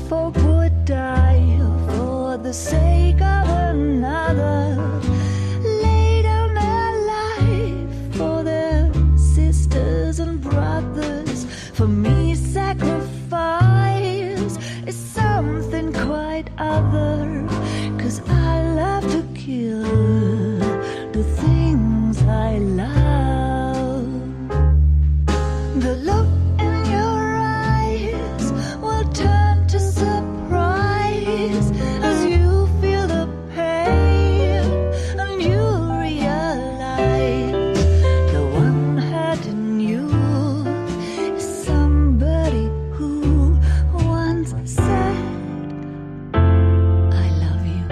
folk would die for the sake of another, lay down their life for their sisters and brothers. For me, sacrifice is something quite other, 'cause I love to kill the things I love. The look in your eyes will turn to surprise as you feel the pain and you realize the one hurting you is somebody who once said, I love you.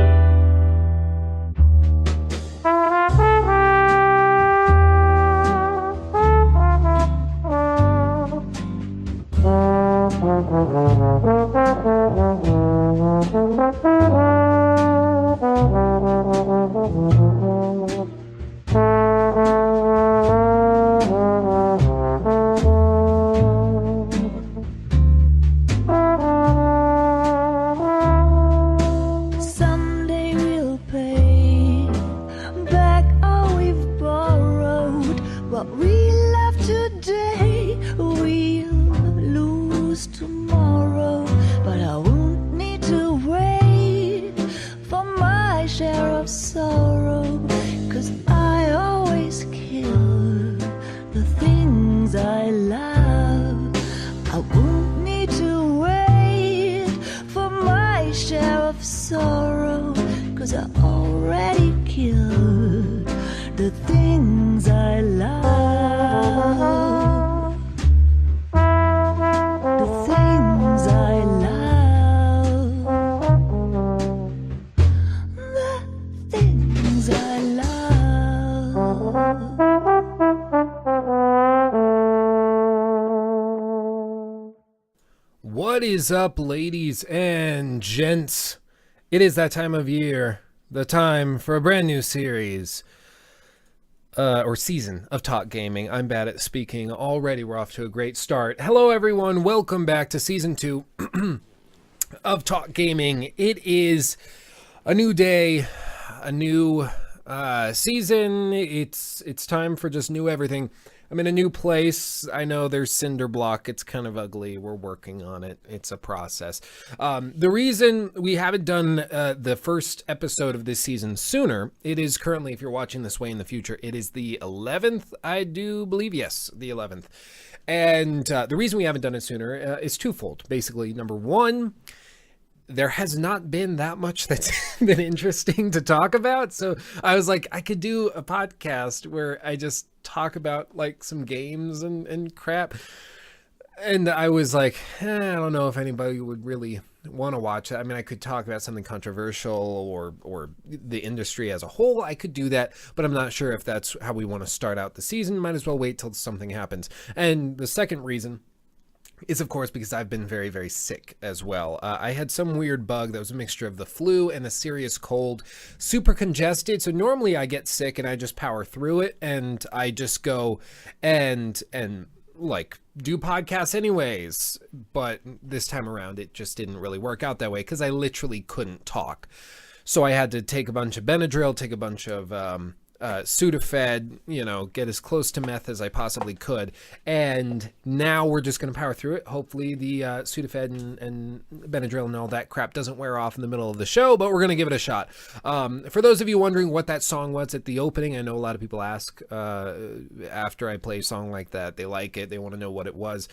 Someday we'll pay back all we've borrowed. What we love today, we'll lose tomorrow. But I won't need to wait for my share of sorrow, 'cause I always kill the things I love. I won't need to wait for my share of sorrow, 'cause I already killed the things I love. The things I love. The things I love. What is up, ladies and gents? It is that time of year, the time for a brand new series, or season of Talk Gaming. I'm bad at speaking. Already we're off to a great start. Hello, everyone. Welcome back to Season 2 of Talk Gaming. It is a new day, a new season. It's time for just new everything. I'm in a new place. I know there's cinder block. It's kind of ugly. We're working on it. It's a process. The reason we haven't done the first episode of this season sooner, it is currently, if you're watching this way in the future, it is the 11th, I do believe. Yes, the 11th. And the reason we haven't done it sooner is twofold. Basically, number one, there has not been that much that's been interesting to talk about. So I was like, I could do a podcast where I just talk about like some games and crap. And I was like, I don't know if anybody would really want to watch that. I mean, I could talk about something controversial or the industry as a whole. I could do that, but I'm not sure if that's how we want to start out the season. Might as well wait till something happens. And the second reason is, of course, because I've been very, very sick as well. I had some weird bug that was a mixture of the flu and a serious cold, super congested. So normally I get sick and I just power through it, and I just go and like do podcasts anyways. But this time around, it just didn't really work out that way because I literally couldn't talk. So I had to take a bunch of Benadryl, take a bunch of Sudafed, get as close to meth as I possibly could. And now we're just going to power through it. Hopefully the Sudafed and Benadryl and all that crap doesn't wear off in the middle of the show, but we're going to give it a shot. For those of you wondering what that song was at the opening, I know a lot of people ask after I play a song like that. They like it. They want to know what it was.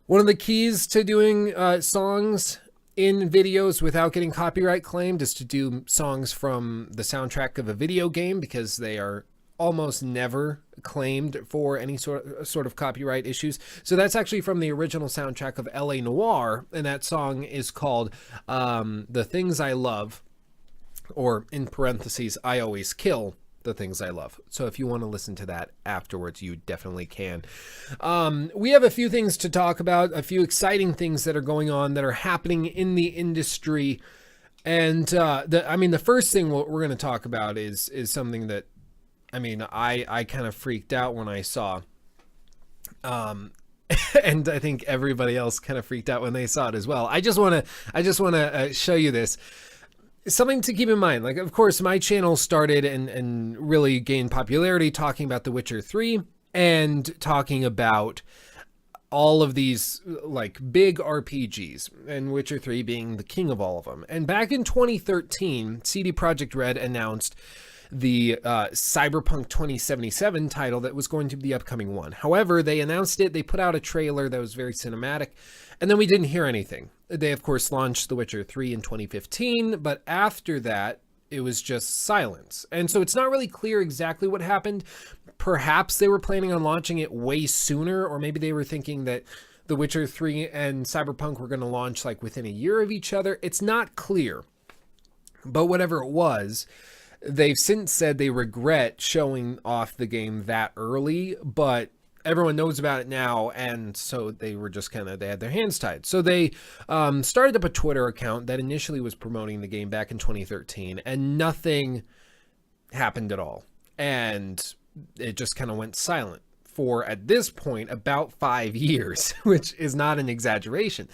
One of the keys to doing songs in videos without getting copyright claimed is to do songs from the soundtrack of a video game, because they are almost never claimed for any sort of copyright issues. So that's actually from the original soundtrack of LA Noire, and that song is called The Things I Love, or in parentheses, I Always Kill the Things I Love. So if you want to listen to that afterwards, you definitely can. We have a few things to talk about, a few exciting things that are going on that are happening in the industry. And the first thing we're going to talk about is something that, I kind of freaked out when I saw. And And I think everybody else kind of freaked out when they saw it as well. I just want to show you this. Something to keep in mind, like, of course, my channel started and really gained popularity talking about The Witcher 3 and talking about all of these like big RPGs, and Witcher 3 being the king of all of them. And back in 2013, CD Projekt Red announced the Cyberpunk 2077 title that was going to be the upcoming one. However, they announced it, they put out a trailer that was very cinematic, and then we didn't hear anything. They, of course, launched The Witcher 3 in 2015, but after that, it was just silence. And so it's not really clear exactly what happened. Perhaps they were planning on launching it way sooner, or maybe they were thinking that The Witcher 3 and Cyberpunk were going to launch like within a year of each other. It's not clear. But whatever it was, they've since said they regret showing off the game that early, but everyone knows about it now, and so they were just they had their hands tied. So they started up a Twitter account that initially was promoting the game back in 2013, and nothing happened at all. And it just kind of went silent for, at this point, about 5 years, which is not an exaggeration.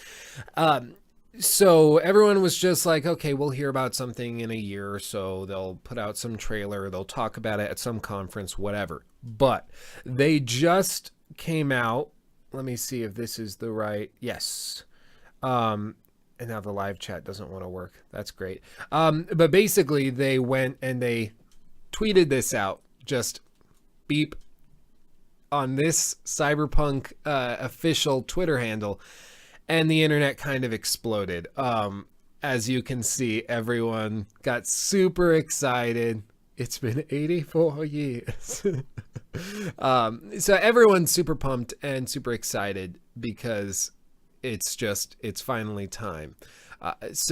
So everyone was just like, okay, we'll hear about something in a year or so. They'll put out some trailer. They'll talk about it at some conference, whatever. But they just came out. Let me see if this is the right. Yes. And now the live chat doesn't want to work. That's great. But basically they went and they tweeted this out. Just beep on this Cyberpunk official Twitter handle. And the internet kind of exploded. As you can see, everyone got super excited. It's been 84 years. So everyone's super pumped and super excited because it's finally time. It's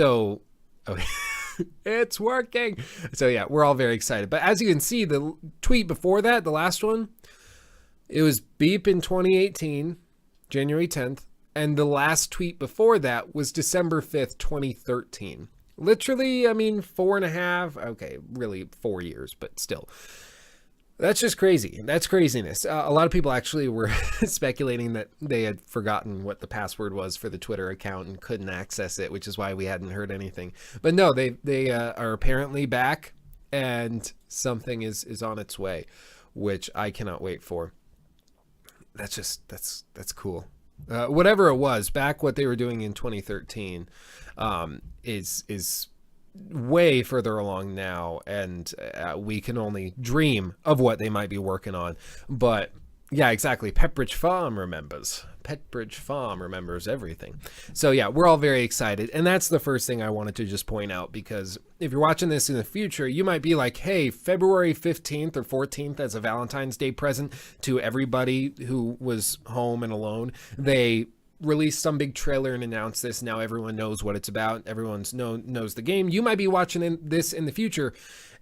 working. So yeah, we're all very excited. But as you can see, the tweet before that, the last one, it was beep in 2018, January 10th. And the last tweet before that was December 5th, 2013. Literally, I mean, 4.5, okay, really 4 years, but still. That's just crazy. That's craziness. A lot of people actually were speculating that they had forgotten what the password was for the Twitter account and couldn't access it, which is why we hadn't heard anything. But no, they are apparently back, and something is on its way, which I cannot wait for. That's cool. Whatever it was, back what they were doing in 2013 is way further along now, and we can only dream of what they might be working on. But yeah, exactly. Pepperidge Farm remembers. Pepperidge Farm remembers everything. So yeah, we're all very excited. And that's the first thing I wanted to just point out, because if you're watching this in the future, you might be like, hey, February 15th or 14th as a Valentine's Day present to everybody who was home and alone, they released some big trailer and announced this. Now everyone knows what it's about. Everyone knows the game. You might be watching this in the future,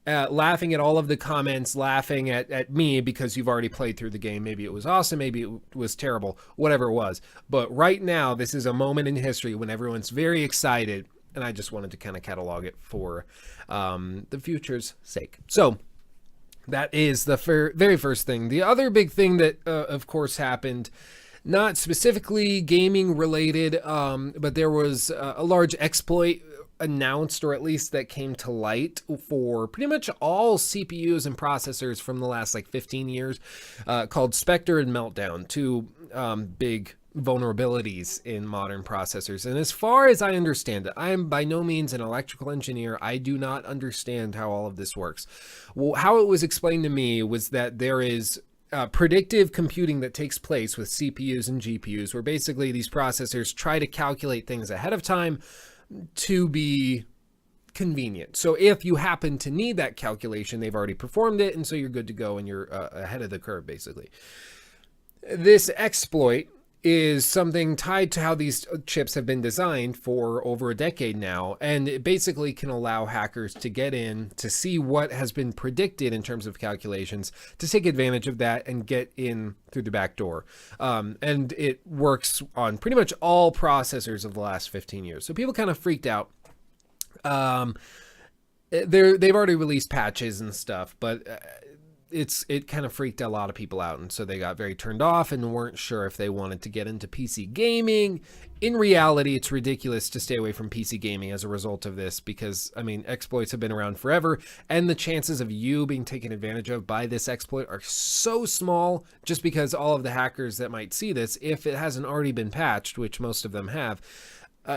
laughing at all of the comments, laughing at me because you've already played through the game. Maybe it was awesome, maybe it was terrible, whatever it was. But right now, this is a moment in history when everyone's very excited, and I just wanted to kind of catalog it for the future's sake. So that is the very first thing. The other big thing that, of course, happened, not specifically gaming related, but there was a large exploit announced, or at least that came to light, for pretty much all CPUs and processors from the last 15 years, called Spectre and Meltdown, two big vulnerabilities in modern processors. And as far as I understand it, I am by no means an electrical engineer. I do not understand how all of this works. Well, how it was explained to me was that there is predictive computing that takes place with CPUs and GPUs, where basically these processors try to calculate things ahead of time to be convenient. So if you happen to need that calculation, they've already performed it, and so you're good to go, and you're ahead of the curve, basically. This exploit is something tied to how these chips have been designed for over a decade now, and it basically can allow hackers to get in to see what has been predicted in terms of calculations, to take advantage of that and get in through the back door. And it works on pretty much all processors of the last 15 years. So people kind of freaked out. They've already released patches and stuff, but it kind of freaked a lot of people out, and so they got very turned off and weren't sure if they wanted to get into PC gaming. In reality, it's ridiculous to stay away from PC gaming as a result of this, because I mean, exploits have been around forever, and the chances of you being taken advantage of by this exploit are so small, just because all of the hackers that might see this, if it hasn't already been patched, which most of them have,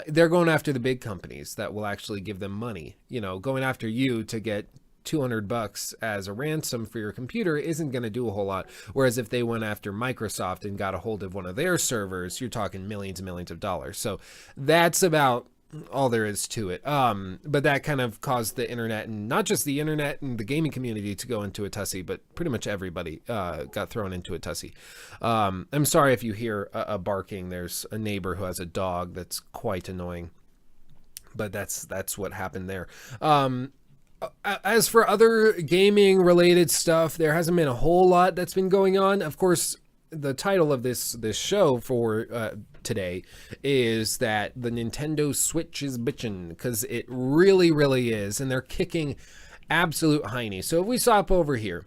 they're going after the big companies that will actually give them money. You know, going after you to get $200 as a ransom for your computer isn't going to do a whole lot. Whereas if they went after Microsoft and got a hold of one of their servers, you're talking millions and millions of dollars. So that's about all there is to it. But that kind of caused the internet, and not just the internet and the gaming community, to go into a tussy, but pretty much everybody got thrown into a tussy. I'm sorry if you hear a barking. There's a neighbor who has a dog that's quite annoying, but that's what happened there. As for other gaming related stuff, there hasn't been a whole lot that's been going on. Of course, the title of this show for today is that the Nintendo Switch is bitchin', because it really, really is, and they're kicking absolute hiney. So if we swap over here,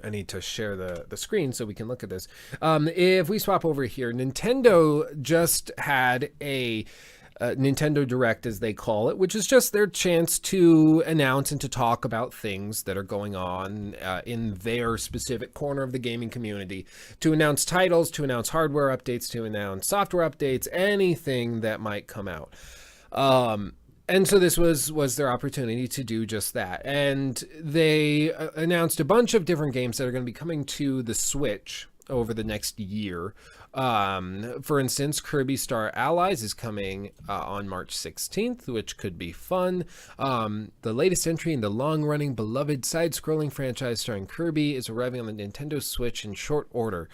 I need to share the screen so we can look at this. If we swap over here, Nintendo just had a Nintendo Direct, as they call it, which is just their chance to announce and to talk about things that are going on in their specific corner of the gaming community, to announce titles, to announce hardware updates, to announce software updates, anything that might come out. And so this was their opportunity to do just that. And they announced a bunch of different games that are going to be coming to the Switch over the next year. For instance, Kirby Star Allies is coming on March 16th, which could be fun. The latest entry in the long-running beloved side-scrolling franchise starring Kirby is arriving on the Nintendo Switch in short order.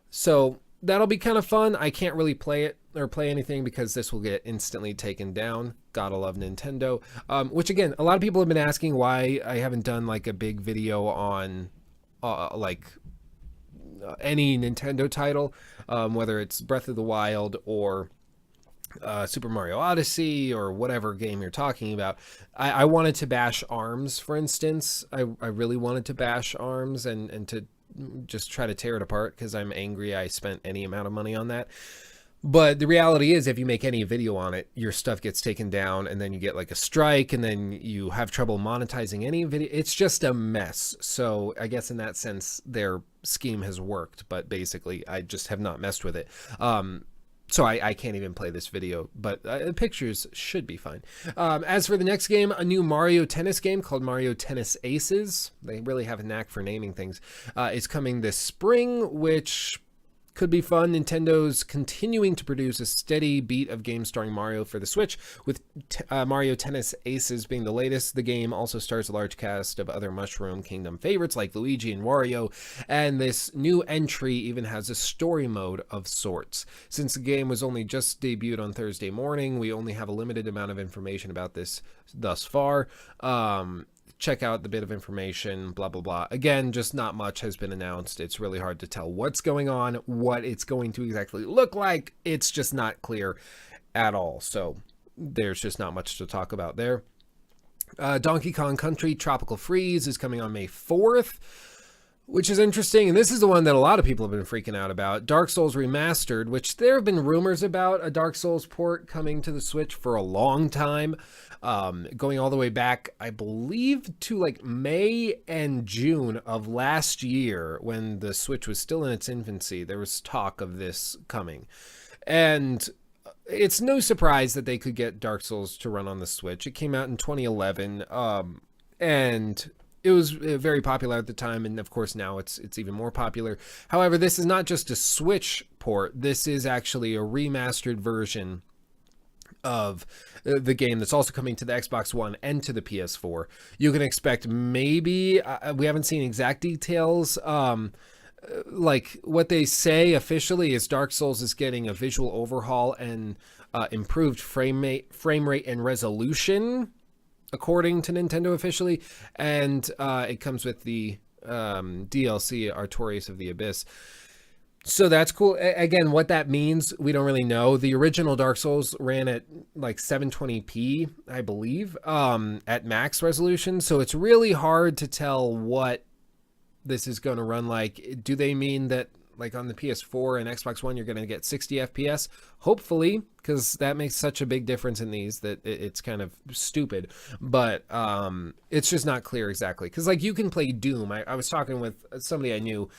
So that'll be kind of fun. I can't really play it or play anything because this will get instantly taken down. Gotta love Nintendo. Which again, a lot of people have been asking why I haven't done like a big video on any Nintendo title, whether it's Breath of the Wild or Super Mario Odyssey or whatever game you're talking about. I wanted to bash ARMS, for instance. I really wanted to bash ARMS and to just try to tear it apart, because I'm angry I spent any amount of money on that. But the reality is, if you make any video on it, your stuff gets taken down, and then you get like a strike, and then you have trouble monetizing any video. It's just a mess. So I guess in that sense, their scheme has worked, but basically I just have not messed with it. So I can't even play this video, but pictures should be fine. As for the next game, a new Mario Tennis game called Mario Tennis Aces. They really have a knack for naming things. It's coming this spring, which could be fun. Nintendo's continuing to produce a steady beat of games starring Mario for the Switch, with Mario Tennis Aces being the latest. The game also stars a large cast of other Mushroom Kingdom favorites like Luigi and Wario, and this new entry even has a story mode of sorts. Since the game was only just debuted on Thursday morning, we only have a limited amount of information about this thus far. Check out the bit of information, blah, blah, blah. Again, just not much has been announced. It's really hard to tell what's going on, what it's going to exactly look like. It's just not clear at all. So there's just not much to talk about there. Donkey Kong Country Tropical Freeze is coming on May 4th, which is interesting. And this is the one that a lot of people have been freaking out about. Dark Souls Remastered, which there have been rumors about a Dark Souls port coming to the Switch for a long time. Going all the way back, I believe, to like May and June of last year, when the Switch was still in its infancy. There was talk of this coming. And it's no surprise that they could get Dark Souls to run on the Switch. It came out in 2011, and it was very popular at the time, and of course now it's even more popular. However, this is not just a Switch port. This is actually a remastered version of the game that's also coming to the Xbox One and to the PS4. You can expect maybe, we haven't seen exact details, like what they say officially is Dark Souls is getting a visual overhaul and improved frame rate and resolution, according to Nintendo officially, and it comes with the DLC Artorias of the Abyss. So that's cool. Again, what that means, we don't really know. The original Dark Souls ran at like 720p, I believe, at max resolution. So it's really hard to tell what this is going to run like. Do they mean that like on the PS4 and Xbox One, you're going to get 60 FPS? Hopefully, because that makes such a big difference in these that it's kind of stupid. But it's just not clear exactly. Because like you can play Doom. I was talking with somebody I knew,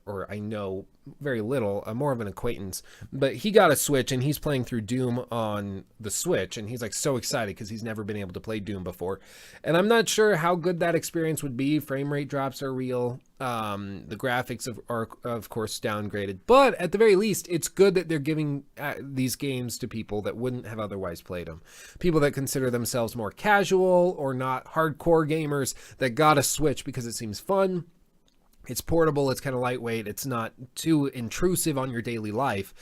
or I know very little, more of an acquaintance, but he got a Switch and he's playing through Doom on the Switch, and he's like so excited because he's never been able to play Doom before. And I'm not sure how good that experience would be. Frame rate drops are real. The graphics are of course downgraded, but at the very least it's good that they're giving these games to people that wouldn't have otherwise played them, people that consider themselves more casual or not hardcore gamers that got a Switch because it seems fun. It's portable, it's kind of lightweight, it's not too intrusive on your daily life.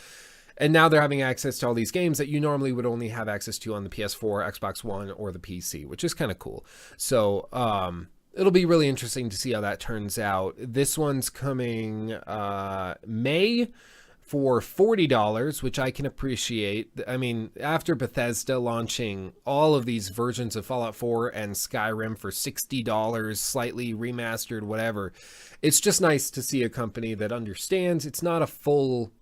And now they're having access to all these games that you normally would only have access to on the PS4, Xbox One, or the PC, which is kind of cool. So, it'll be really interesting to see how that turns out. This one's coming May for $40, which I can appreciate. I mean, after Bethesda launching all of these versions of Fallout 4 and Skyrim for $60, slightly remastered, whatever, it's just nice to see a company that understands it's not a full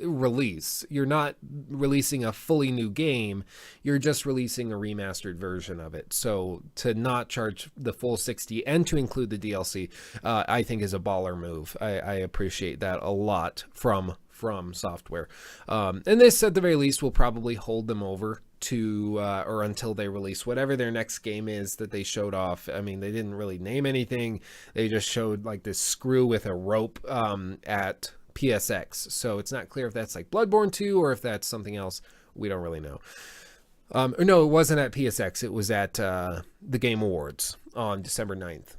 release. You're not releasing a fully new game. You're just releasing a remastered version of it. So to not charge the full 60 and to include the DLC, I think is a baller move. I appreciate that a lot from software. And this, at the very least, will probably hold them over to or until they release whatever their next game is that they showed off. I mean, they didn't really name anything. They just showed like this screw with a rope at PSX. So it's not clear if that's like Bloodborne 2 or if that's something else. We don't really know. No, it wasn't at PSX. It was at the Game Awards on December 9th.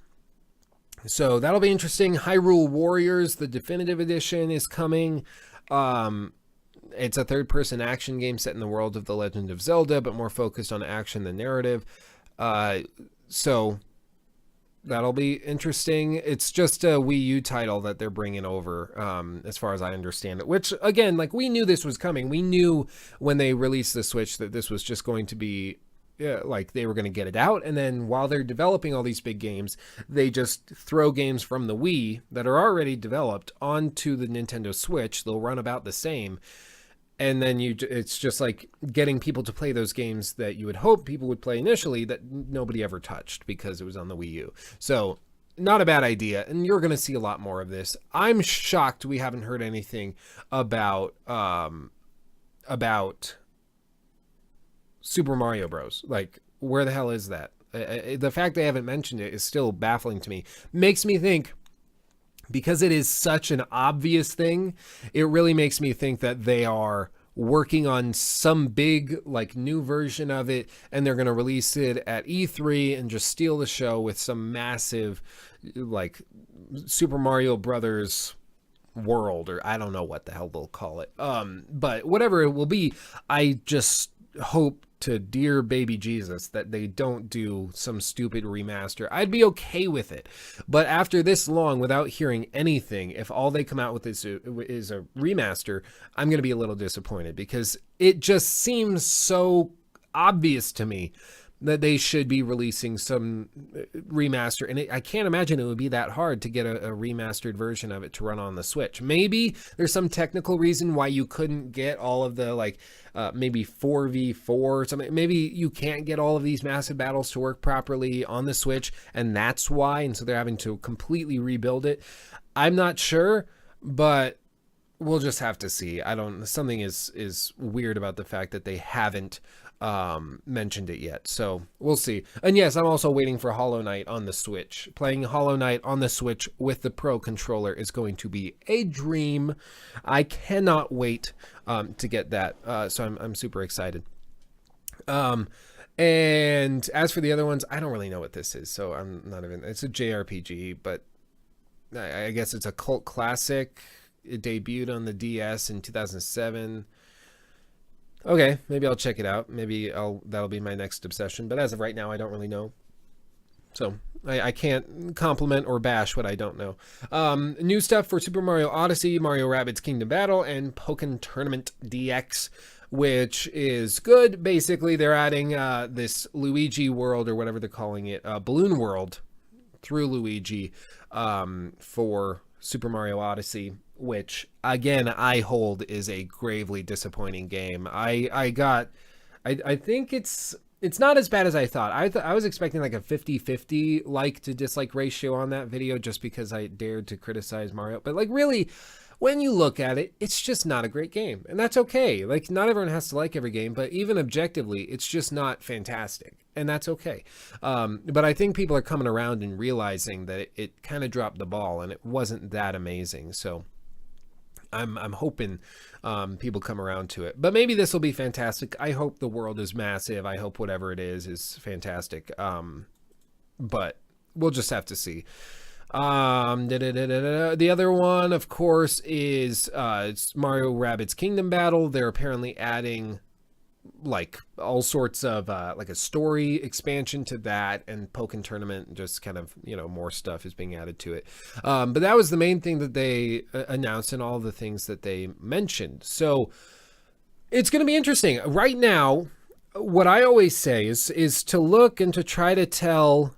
So that'll be interesting. Hyrule Warriors, the definitive edition, is coming. It's a third-person action game set in the world of The Legend of Zelda, but more focused on action than narrative. So that'll be interesting. It's just a Wii U title that they're bringing over, as far as I understand it. Which, again, like, we knew this was coming. We knew when they released the Switch that this was just going to be, like, they were going to get it out. And then while they're developing all these big games, they just throw games from the Wii that are already developed onto the Nintendo Switch. They'll run about the same. And then it's just like getting people to play those games that you would hope people would play initially that nobody ever touched because it was on the Wii U. So not a bad idea. And you're going to see a lot more of this. I'm shocked we haven't heard anything about Super Mario Bros. Like, where the hell is that? The fact they haven't mentioned it is still baffling to me. Makes me think, because it is such an obvious thing, it really makes me think that they are working on some big, like, new version of it, and they're going to release it at E3 and just steal the show with some massive, like, Super Mario Brothers world, or I don't know what the hell they'll call it. But whatever it will be, I just hope to dear baby Jesus that they don't do some stupid remaster. I'd be okay with it. But after this long without hearing anything, if all they come out with is a remaster, I'm going to be a little disappointed, because it just seems so obvious to me that they should be releasing some remaster. And I can't imagine it would be that hard to get a remastered version of it to run on the Switch. Maybe there's some technical reason why you couldn't get all of the, like, maybe 4v4 or something. Maybe you can't get all of these massive battles to work properly on the Switch, and that's why. And so they're having to completely rebuild it. I'm not sure, but we'll just have to see. Something is weird about the fact that they haven't mentioned it yet, so we'll see. And yes, I'm also waiting for Hollow Knight on the Switch. Playing Hollow Knight on the Switch with the Pro controller is going to be a dream. I cannot wait to get that, so I'm super excited. And as for the other ones, I don't really know what this is, so I'm not even. It's a JRPG, but I guess it's a cult classic. It debuted on the DS in 2007. Okay, maybe I'll check it out. Maybe that'll be my next obsession. But as of right now, I don't really know. So I can't compliment or bash what I don't know. New stuff for Super Mario Odyssey, Mario Rabbids Kingdom Battle, and Pokken Tournament DX, which is good. Basically, they're adding this Luigi world, or whatever they're calling it, Balloon World, through Luigi for Super Mario Odyssey, which again I hold is a gravely disappointing game. I think it's not as bad as I thought. I was expecting like a 50-50 like to dislike ratio on that video just because I dared to criticize Mario. But like really, when you look at it, it's just not a great game. And that's okay. Like not everyone has to like every game, but even objectively, it's just not fantastic. And that's okay. But I think people are coming around and realizing that it kind of dropped the ball and it wasn't that amazing. So I'm hoping people come around to it. But maybe this will be fantastic. I hope the world is massive. I hope whatever it is fantastic. But we'll just have to see. The other one, of course, is it's Mario Rabbids Kingdom Battle. They're apparently adding like all sorts of like a story expansion to that, and Pokken Tournament, and just kind of, you know, more stuff is being added to it. But that was the main thing that they announced and all the things that they mentioned. So it's going to be interesting. Right now, what I always say is to look and to try to tell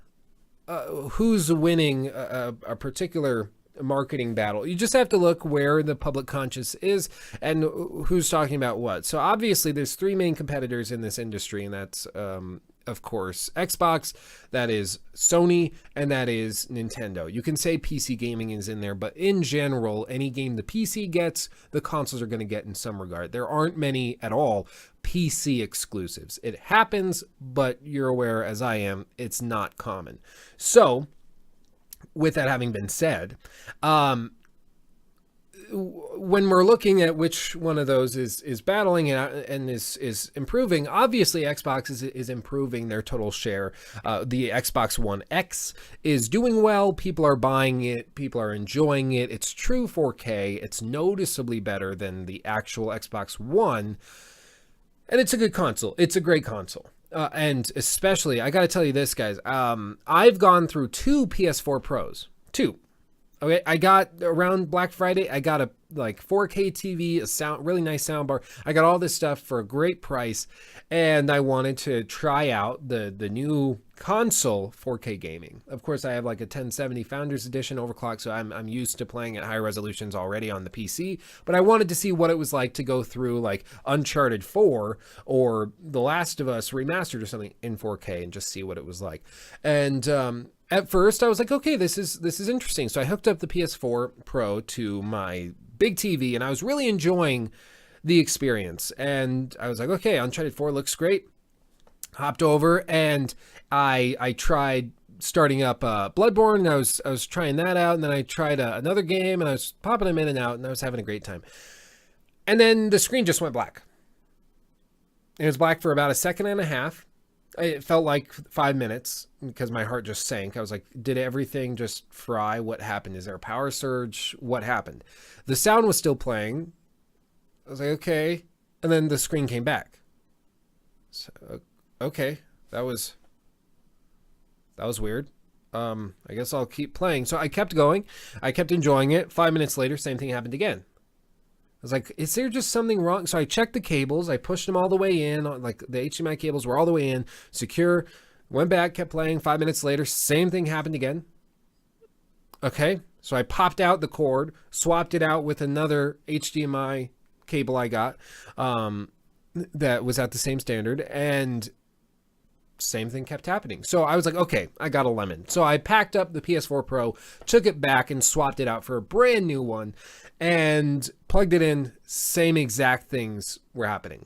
who's winning a particular marketing battle. You just have to look where the public conscious is and who's talking about what. So obviously there's three main competitors in this industry, and that's of course Xbox, that is Sony, and that is Nintendo. You can say PC gaming is in there, but in general, any game the PC gets, the consoles are going to get in some regard. There aren't many at all PC exclusives. It happens, but you're aware, as I am, it's not common. So with that having been said, when we're looking at which one of those is battling and is improving, obviously Xbox is improving their total share. The Xbox One X is doing well. People are buying it. People are enjoying it. It's true 4K. It's noticeably better than the actual Xbox One. And it's a good console. It's a great console. And especially, I got to tell you this, guys. I've gone through two PS4 Pros. Two. Okay, I got around Black Friday, I got a like 4K TV, a really nice soundbar. I got all this stuff for a great price, and I wanted to try out the new console 4K gaming. Of course, I have like a 1070 Founders Edition overclock, so I'm used to playing at high resolutions already on the PC, but I wanted to see what it was like to go through like Uncharted 4 or The Last of Us Remastered or something in 4K and just see what it was like. And at first, I was like, okay, this is interesting. So I hooked up the PS4 Pro to my big TV, and I was really enjoying the experience. And I was like, okay, Uncharted 4 looks great. Hopped over, and I tried starting up Bloodborne. I was trying that out, and then I tried another game, and I was popping them in and out, and I was having a great time. And then the screen just went black. It was black for about a second and a half. It felt like 5 minutes because my heart just sank. I was like, did everything just fry? What happened? Is there a power surge? What happened? The sound was still playing. I was like, okay. And then the screen came back. So, okay. That was weird. I guess I'll keep playing. So I kept going. I kept enjoying it. 5 minutes later, same thing happened again. I was like, is there just something wrong? So I checked the cables. I pushed them all the way in. Like the HDMI cables were all the way in, secure. Went back, kept playing. 5 minutes later, same thing happened again. Okay. So I popped out the cord, swapped it out with another HDMI cable I got that was at the same standard, and same thing kept happening. So I was like, okay, I got a lemon. So I packed up the PS4 Pro, took it back and swapped it out for a brand new one and plugged it in. Same exact things were happening.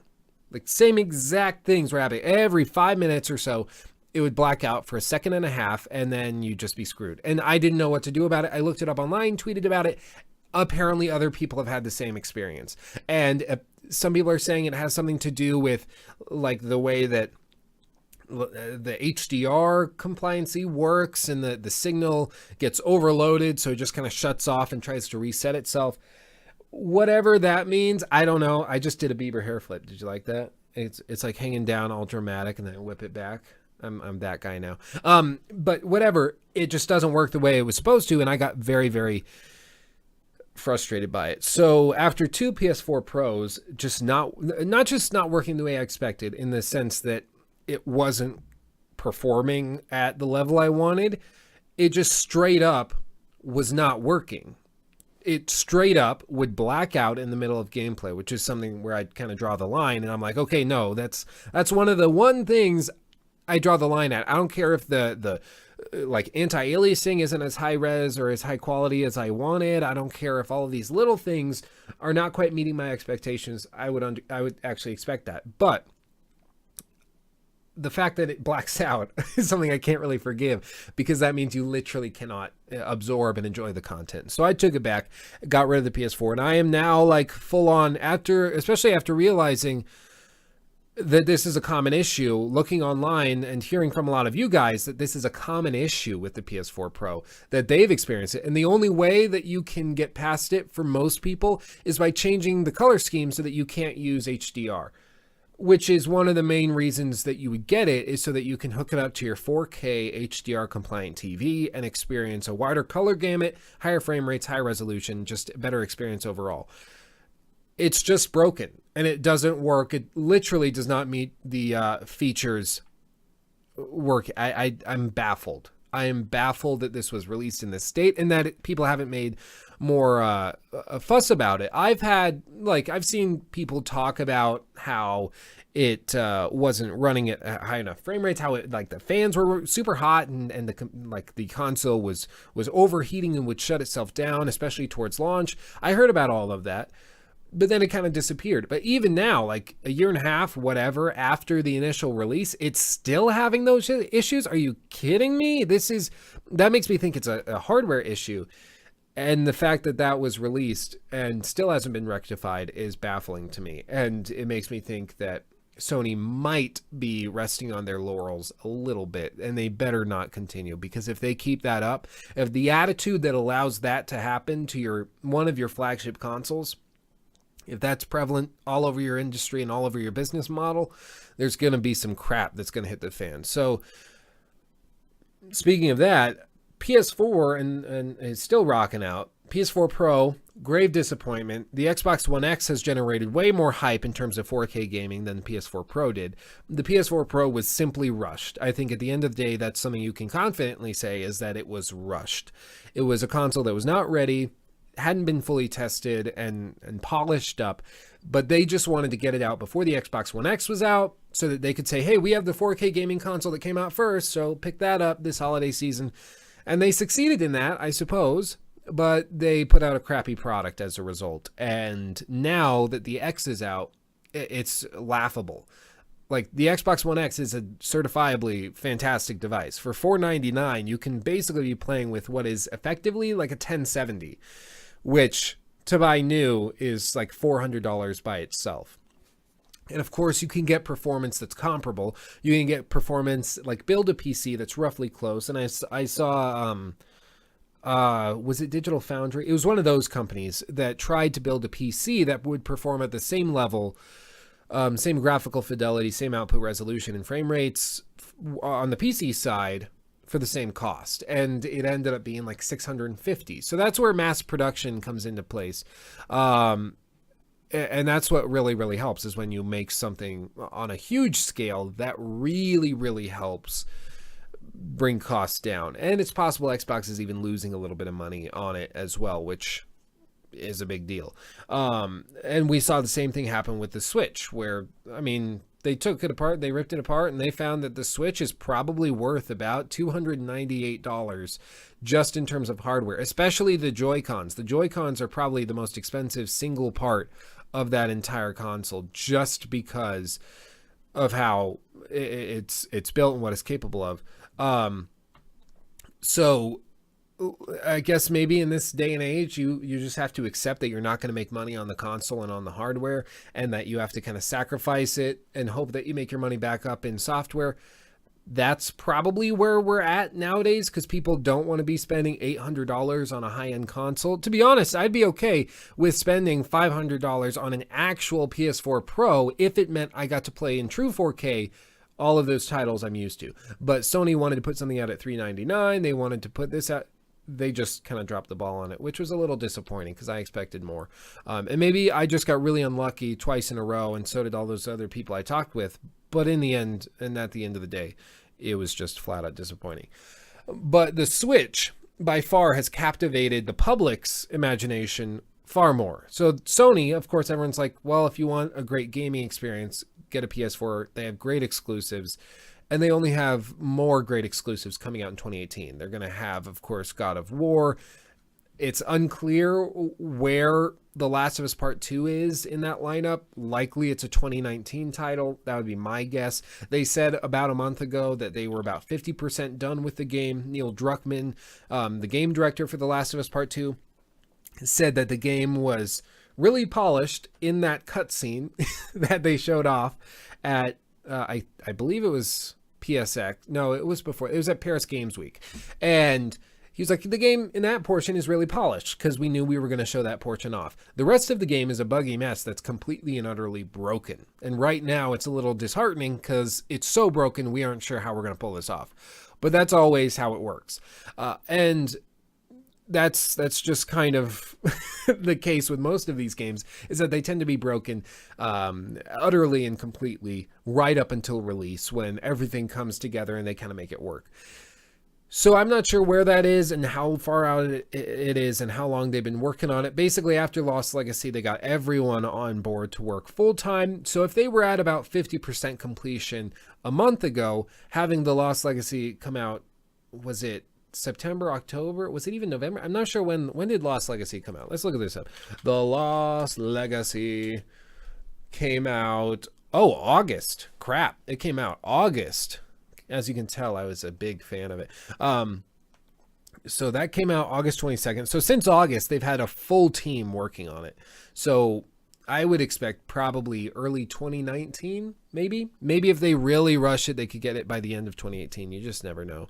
Like same exact things were happening. Every 5 minutes or so, it would black out for a second and a half, and then you'd just be screwed. And I didn't know what to do about it. I looked it up online, tweeted about it. Apparently other people have had the same experience. And some people are saying it has something to do with like the way that the HDR compliancy works, and the signal gets overloaded, so it just kind of shuts off and tries to reset itself. Whatever that means, I don't know. I just did a Bieber hair flip. Did you like that? It's like hanging down all dramatic and then whip it back. I'm that guy now. But whatever, it just doesn't work the way it was supposed to, and I got very, very frustrated by it. So after two PS4 Pros just not working the way I expected, in the sense that it wasn't performing at the level I wanted, it just straight up was not working. It straight up would black out in the middle of gameplay, which is something where I'd kind of draw the line. And I'm like, okay, no, that's one of the one things I draw the line at. I don't care if the like anti-aliasing isn't as high res or as high quality as I wanted. I don't care if all of these little things are not quite meeting my expectations. I would actually expect that. But the fact that it blacks out is something I can't really forgive, because that means you literally cannot absorb and enjoy the content. So I took it back, got rid of the PS4, and I am now like full on, especially after realizing that this is a common issue, looking online and hearing from a lot of you guys that this is a common issue with the PS4 Pro, that they've experienced it. And the only way that you can get past it for most people is by changing the color scheme so that you can't use HDR, which is one of the main reasons that you would get it, is so that you can hook it up to your 4K HDR compliant TV and experience a wider color gamut, higher frame rates, high resolution, just a better experience overall. It's just broken and it doesn't work. It literally does not meet the features work. I'm baffled. I am baffled that this was released in this state and that people haven't made more a fuss about it. I've seen people talk about how it wasn't running at high enough frame rates, how it, like, the fans were super hot and the console was overheating and would shut itself down, especially towards launch. I heard about all of that, but then it kind of disappeared. But even now, like a year and a half, whatever, after the initial release, it's still having those issues. Are you kidding me? That makes me think it's a hardware issue. And the fact that that was released and still hasn't been rectified is baffling to me. And it makes me think that Sony might be resting on their laurels a little bit, and they better not continue, because if they keep that up, if the attitude that allows that to happen to one of your flagship consoles, if that's prevalent all over your industry and all over your business model, there's going to be some crap that's going to hit the fan. So speaking of that, PS4 and is still rocking out. PS4 Pro, grave disappointment. The Xbox One X has generated way more hype in terms of 4K gaming than the PS4 Pro did. The PS4 Pro was simply rushed. I think at the end of the day, that's something you can confidently say, is that it was rushed. It was a console that was not ready, hadn't been fully tested and polished up, but they just wanted to get it out before the Xbox One X was out so that they could say, hey, we have the 4K gaming console that came out first, so pick that up this holiday season. And they succeeded in that, I suppose, but they put out a crappy product as a result. And now that the X is out, it's laughable. Like, the Xbox One X is a certifiably fantastic device. For $499, you can basically be playing with what is effectively like a 1070, which to buy new is like $400 by itself. And of course, you can get performance that's comparable. You can get performance like build a PC that's roughly close. And I saw, was it Digital Foundry? It was one of those companies that tried to build a PC that would perform at the same level, same graphical fidelity, same output resolution and frame rates on the PC side for the same cost. And it ended up being like $650. So that's where mass production comes into place. And that's what really, really helps, is when you make something on a huge scale that really, really helps bring costs down. And it's possible Xbox is even losing a little bit of money on it as well, which is a big deal. And we saw the same thing happen with the Switch, where, I mean, they took it apart, they ripped it apart, and they found that the Switch is probably worth about $298 just in terms of hardware, especially the Joy-Cons. The Joy-Cons are probably the most expensive single part of that entire console, just because of how it's built and what it's capable of. So I guess maybe in this day and age, you just have to accept that you're not going to make money on the console and on the hardware, and that you have to kind of sacrifice it and hope that you make your money back up in software. That's probably where we're at nowadays, because people don't want to be spending $800 on a high-end console. To be honest, I'd be okay with spending $500 on an actual PS4 Pro if it meant I got to play in true 4K all of those titles I'm used to. But Sony wanted to put something out at $399. They wanted to put this out. They just kind of dropped the ball on it, which was a little disappointing because I expected more. And maybe I just got really unlucky twice in a row, and so did all those other people I talked with. But in the end, and at the end of the day, it was just flat out disappointing. But the Switch by far has captivated the public's imagination far more. So Sony, of course, everyone's like, well, if you want a great gaming experience, get a PS4. They have great exclusives, and they only have more great exclusives coming out in 2018. They're going to have, of course, God of War. It's unclear where The Last of Us Part 2 is in that lineup. Likely it's a 2019 title. That would be my guess. They said about a month ago that they were about 50% done with the game. Neil Druckmann, the game director for The Last of Us Part 2, said that the game was really polished in that cutscene that they showed off at, I believe it was PSX. No, it was before. It was at Paris Games Week. And he was like, the game in that portion is really polished because we knew we were going to show that portion off. The rest of the game is a buggy mess that's completely and utterly broken. And right now it's a little disheartening because it's so broken we aren't sure how we're going to pull this off. But that's always how it works. And that's just kind of the case with most of these games, is that they tend to be broken utterly and completely right up until release, when everything comes together and they kind of make it work. So I'm not sure where that is and how far out it is and how long they've been working on it. Basically, after Lost Legacy, they got everyone on board to work full time. So if they were at about 50% completion a month ago, having the Lost Legacy come out, was it September, October? Was it even November? I'm not sure when did Lost Legacy come out? Let's look at this up. The Lost Legacy came out, August. Crap, it came out August. As you can tell, I was a big fan of it. So that came out August 22nd. So since August, they've had a full team working on it. So I would expect probably early 2019, maybe. Maybe if they really rush it, they could get it by the end of 2018. You just never know.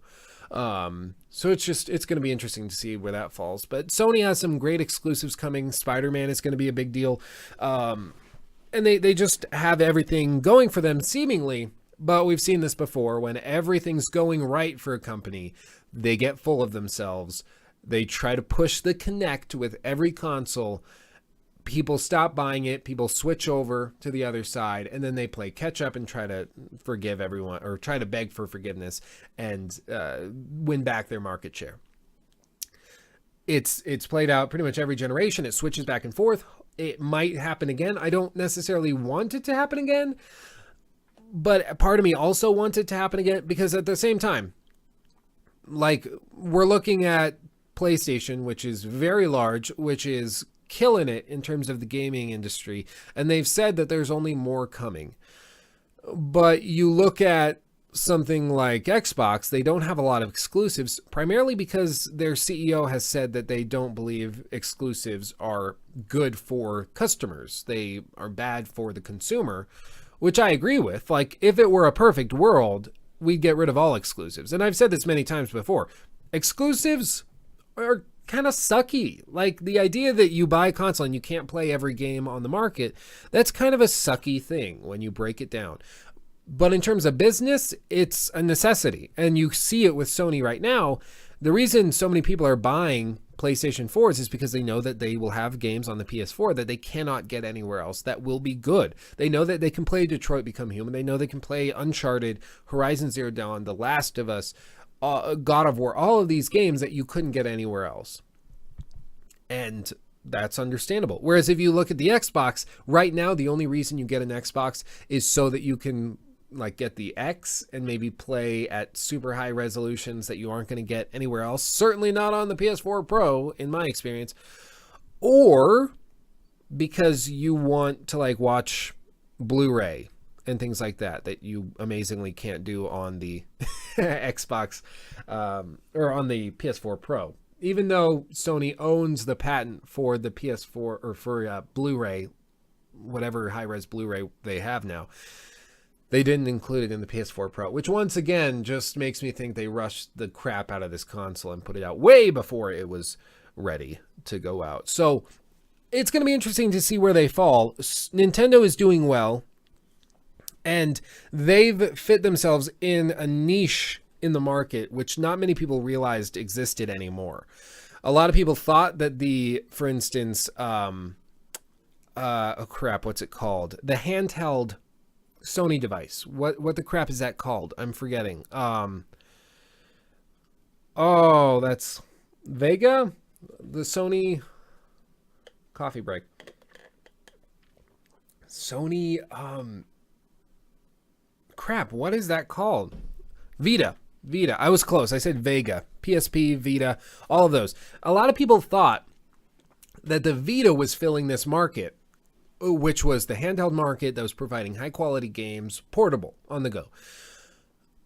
So it's going to be interesting to see where that falls. But Sony has some great exclusives coming. Spider-Man is going to be a big deal. And they just have everything going for them, seemingly. But we've seen this before. When everything's going right for a company, they get full of themselves. They try to push the Kinect with every console. People stop buying it. People switch over to the other side, and then they play catch up and try to forgive everyone, or try to beg for forgiveness and win back their market share. It's played out pretty much every generation. It switches back and forth. It might happen again. I don't necessarily want it to happen again, but part of me also wants it to happen again, because at the same time, like, we're looking at PlayStation, which is very large, which is killing it in terms of the gaming industry, and they've said that there's only more coming. But you look at something like Xbox, they don't have a lot of exclusives, primarily because their CEO has said that they don't believe exclusives are good for customers. They are bad for the consumer, which I agree with. Like, if it were a perfect world, we'd get rid of all exclusives. And I've said this many times before. Exclusives are kind of sucky. Like, the idea that you buy a console and you can't play every game on the market, that's kind of a sucky thing when you break it down. But in terms of business, it's a necessity. And you see it with Sony right now. The reason so many people are buying PlayStation 4s is because they know that they will have games on the PS4 that they cannot get anywhere else that will be good. They know that they can play Detroit Become Human. They know they can play Uncharted, Horizon Zero Dawn, The Last of Us, God of War, all of these games that you couldn't get anywhere else. And that's understandable. Whereas if you look at the Xbox, right now, the only reason you get an Xbox is so that you can get the X and maybe play at super high resolutions that you aren't going to get anywhere else. Certainly not on the PS4 Pro, in my experience. Or because you want to watch Blu-ray and things like that you amazingly can't do on the Xbox or on the PS4 Pro. Even though Sony owns the patent for the PS4 or for Blu-ray, whatever high-res Blu-ray they have now, they didn't include it in the PS4 Pro, which once again just makes me think they rushed the crap out of this console and put it out way before it was ready to go out. So it's going to be interesting to see where they fall. Nintendo is doing well, and they've fit themselves in a niche in the market, which not many people realized existed anymore. A lot of people thought that for instance, what's it called? The handheld Sony device. What the crap is that called? I'm forgetting. Oh, that's Vega? The Sony coffee break. Sony, crap, what is that called? Vita. I was close. I said Vega. PSP, Vita, all of those. A lot of people thought that the Vita was filling this market, which was the handheld market that was providing high quality games, portable, on the go.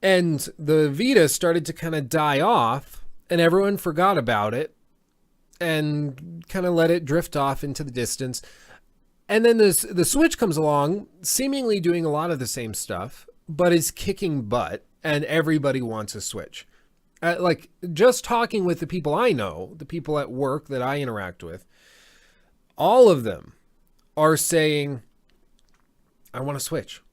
And the Vita started to kind of die off, and everyone forgot about it and kind of let it drift off into the distance. And then the Switch comes along, seemingly doing a lot of the same stuff, but is kicking butt, and everybody wants a Switch. Like, just talking with the people I know, the people at work that I interact with, all of them are saying, I want a Switch.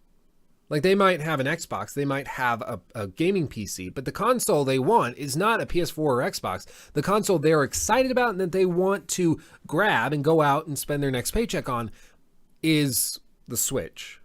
Like, they might have an Xbox, they might have a gaming PC, but the console they want is not a PS4 or Xbox. The console they're excited about and that they want to grab and go out and spend their next paycheck on is the Switch.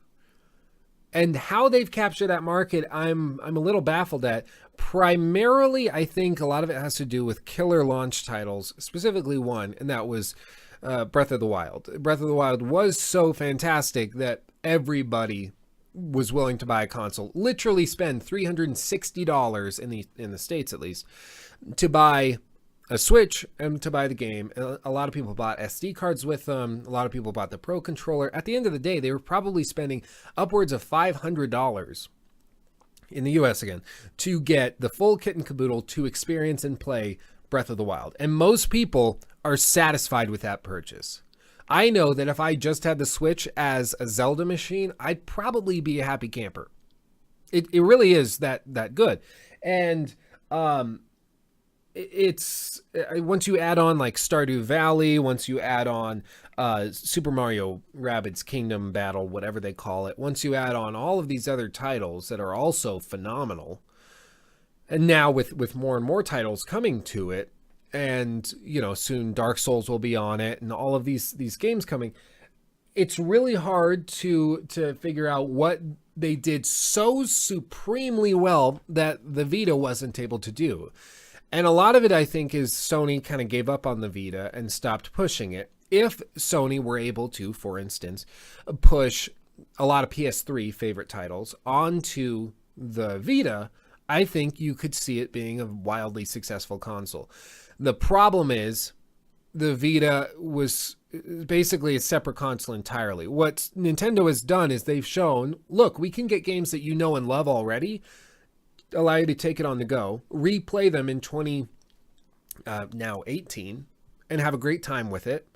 And how they've captured that market, I'm a little baffled at. Primarily, I think a lot of it has to do with killer launch titles, specifically one, and that was Breath of the Wild. Breath of the Wild was so fantastic that everybody was willing to buy a console, literally spend $360 in the States, at least, to buy a Switch and to buy the game. A lot of people bought SD cards with them. A lot of people bought the Pro controller. At the end of the day, they were probably spending upwards of $500 in the US again to get the full kit and caboodle to experience and play Breath of the Wild. And most people are satisfied with that purchase. I know that if I just had the Switch as a Zelda machine, I'd probably be a happy camper. It really is that good. And it's once you add on like Stardew Valley, once you add on Super Mario Rabbids Kingdom Battle, whatever they call it, once you add on all of these other titles that are also phenomenal, and now with more and more titles coming to it, and, you know, soon Dark Souls will be on it and all of these games coming, it's really hard to figure out what they did so supremely well that the Vita wasn't able to do. And a lot of it, I think, is Sony kind of gave up on the Vita and stopped pushing it. If Sony were able to, for instance, push a lot of PS3 favorite titles onto the Vita, I think you could see it being a wildly successful console. The problem is the Vita was basically a separate console entirely. What Nintendo has done is they've shown, look, we can get games that you know and love already, allow you to take it on the go, replay them in 2018, and have a great time with it.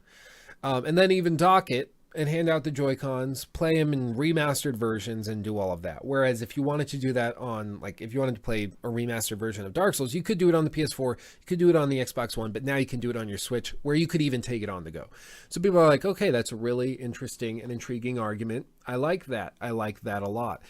And then even dock it and hand out the Joy-Cons, play them in remastered versions, and do all of that. Whereas if you wanted to do that on, like, if you wanted to play a remastered version of Dark Souls, you could do it on the PS4, you could do it on the Xbox One, but now you can do it on your Switch, where you could even take it on the go. So people are like, okay, that's a really interesting and intriguing argument. I like that. I like that a lot.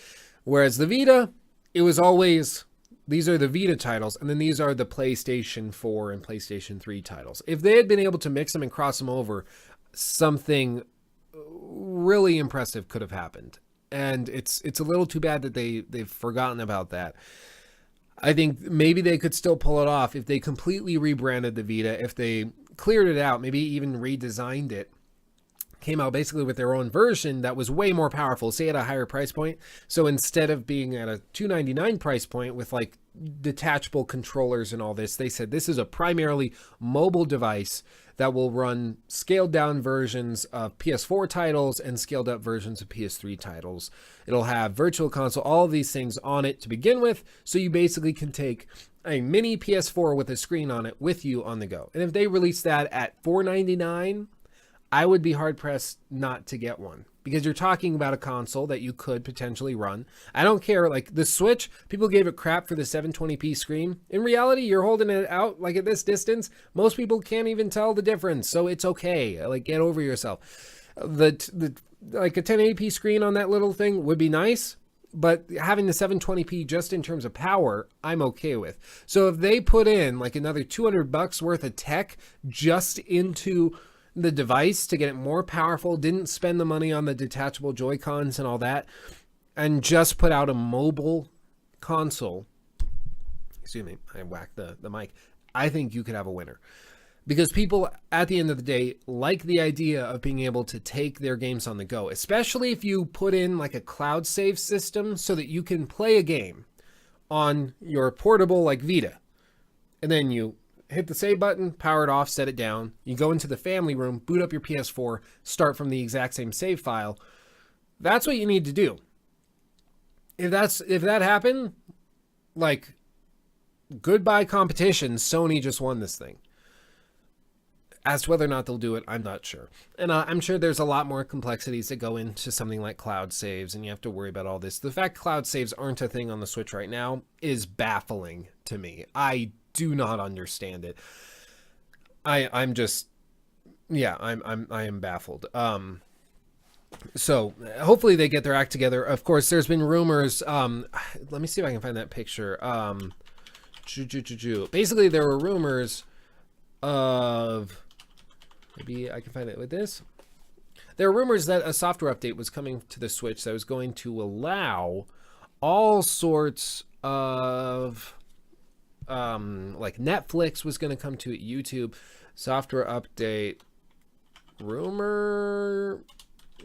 Whereas the Vita, it was always, these are the Vita titles, and then these are the PlayStation 4 and PlayStation 3 titles. If they had been able to mix them and cross them over, something really impressive could have happened. And it's a little too bad that they've forgotten about that. I think maybe they could still pull it off if they completely rebranded the Vita, if they cleared it out, maybe even redesigned it, came out basically with their own version that was way more powerful, say at a higher price point. So instead of being at a $299 price point with like detachable controllers and all this, they said this is a primarily mobile device that will run scaled down versions of PS4 titles and scaled up versions of PS3 titles. It'll have Virtual Console, all of these things on it to begin with, so you basically can take a mini PS4 with a screen on it with you on the go. And if they release that at $499, I would be hard-pressed not to get one, because you're talking about a console that you could potentially run. I don't care, like the Switch, people gave it crap for the 720p screen. In reality, you're holding it out like at this distance. Most people can't even tell the difference, so it's okay. Like, get over yourself. Like a 1080p screen on that little thing would be nice, but having the 720p just in terms of power, I'm okay with. So if they put in like another $200 worth of tech just into the device to get it more powerful, didn't spend the money on the detachable Joy-Cons and all that, and just put out a mobile console, excuse me, I whacked the mic. I think you could have a winner. Because people, at the end of the day, like the idea of being able to take their games on the go, especially if you put in like a cloud save system so that you can play a game on your portable like Vita. And then you hit the save button, power it off, set it down. You go into the family room, boot up your PS4, start from the exact same save file. That's what you need to do. If that happened, like, goodbye competition, Sony just won this thing. As to whether or not they'll do it, I'm not sure. And I'm sure there's a lot more complexities that go into something like cloud saves, and you have to worry about all this. The fact cloud saves aren't a thing on the Switch right now is baffling to me. I do not understand it. I am baffled. So hopefully they get their act together. Of course, there's been rumors. Let me see if I can find that picture. Basically, there were rumors of, maybe I can find it with this. There were rumors that a software update was coming to the Switch that was going to allow all sorts of, like Netflix was going to come to it, YouTube, software update, rumor,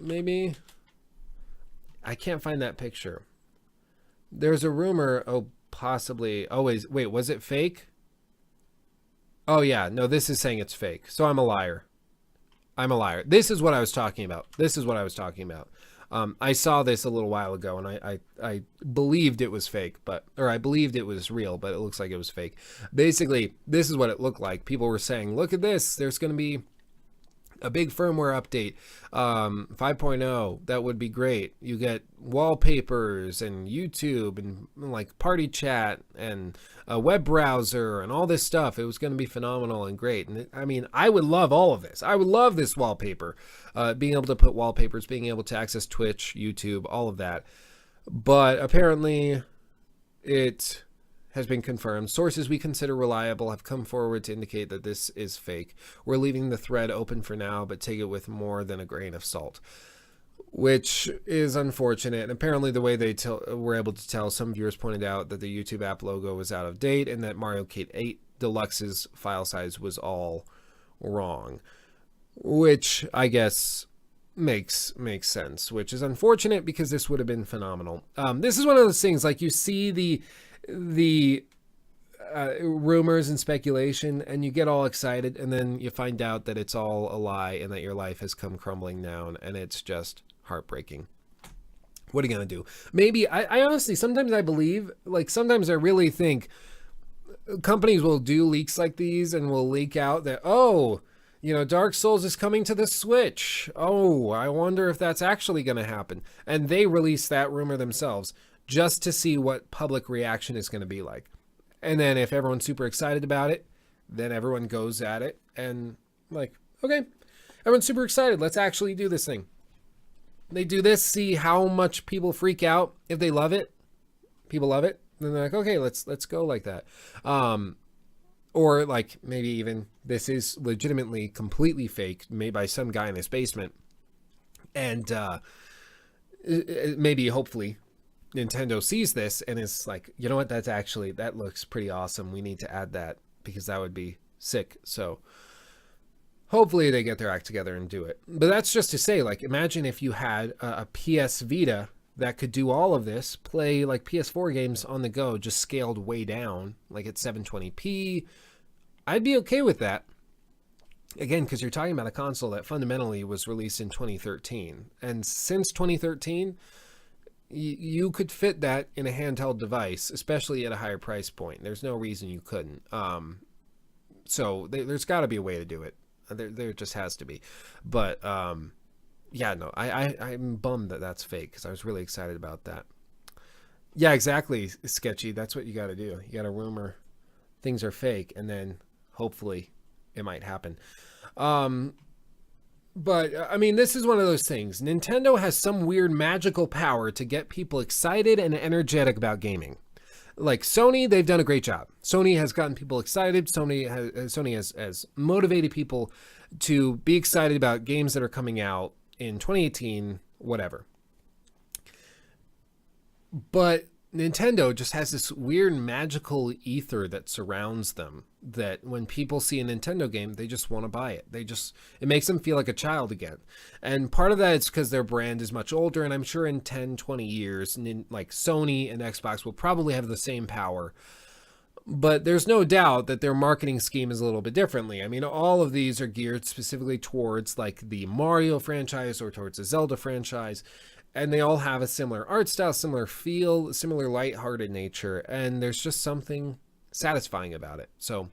maybe. I can't find that picture. There's a rumor, possibly. Oh, wait, was it fake? Oh, yeah. No, this is saying it's fake. So I'm a liar. This is what I was talking about. I saw this a little while ago, and I believed it was fake, or I believed it was real, but it looks like it was fake. Basically, this is what it looked like. People were saying, look at this. There's going to be a big firmware update, 5.0. That would be great. You get wallpapers and YouTube and like party chat and a web browser and all this stuff. It was going to be phenomenal and great. And I mean, I would love all of this. I would love this wallpaper, being able to put wallpapers, being able to access Twitch, YouTube, all of that. But apparently it has been confirmed. Sources we consider reliable have come forward to indicate that this is fake. We're leaving the thread open for now, but take it with more than a grain of salt, which is unfortunate. And apparently the way they were able to tell, some viewers pointed out that the YouTube app logo was out of date and that Mario Kart 8 Deluxe's file size was all wrong, which I guess makes sense, which is unfortunate because this would have been phenomenal. This is one of those things, like, you see the rumors and speculation and you get all excited, and then you find out that it's all a lie and that your life has come crumbling down, and it's just heartbreaking. What are you gonna do? Maybe I honestly, sometimes I believe, like, sometimes I really think companies will do leaks like these and will leak out that, Dark Souls is coming to the Switch. Oh, I wonder if that's actually going to happen. And they release that rumor themselves just to see what public reaction is going to be like. And then if everyone's super excited about it, then everyone goes at it and like, okay, everyone's super excited. Let's actually do this thing. They do this, see how much people freak out. If they love it, people love it. Then they're like, okay, let's go like that. Or like maybe even this is legitimately completely fake, made by some guy in his basement. And maybe, hopefully, Nintendo sees this and is like, you know what, that looks pretty awesome. We need to add that because that would be sick. So hopefully they get their act together and do it. But that's just to say, like, imagine if you had a PS Vita that could do all of this, play like PS4 games on the go, just scaled way down, like at 720p. I'd be okay with that. Again, because you're talking about a console that fundamentally was released in 2013. And since 2013, you could fit that in a handheld device, especially at a higher price point. There's no reason you couldn't. So there's got to be a way to do it. There just has to be. But yeah, no, I'm bummed that that's fake because I was really excited about that. Yeah, exactly, Sketchy. That's what you got to do. You got to rumor things are fake, and then hopefully it might happen. But I mean, this is one of those things. Nintendo has some weird magical power to get people excited and energetic about gaming. Like Sony, they've done a great job. Sony has gotten people excited. Sony has motivated people to be excited about games that are coming out in 2018, whatever. But Nintendo just has this weird magical ether that surrounds them, that when people see a Nintendo game, they just want to buy it. It makes them feel like a child again. And part of that is because their brand is much older, and I'm sure in 10, 20 years, like Sony and Xbox will probably have the same power. But there's no doubt that their marketing scheme is a little bit differently. I mean, all of these are geared specifically towards like the Mario franchise or towards the Zelda franchise. And they all have a similar art style, similar feel, similar lighthearted nature. And there's just something satisfying about it. So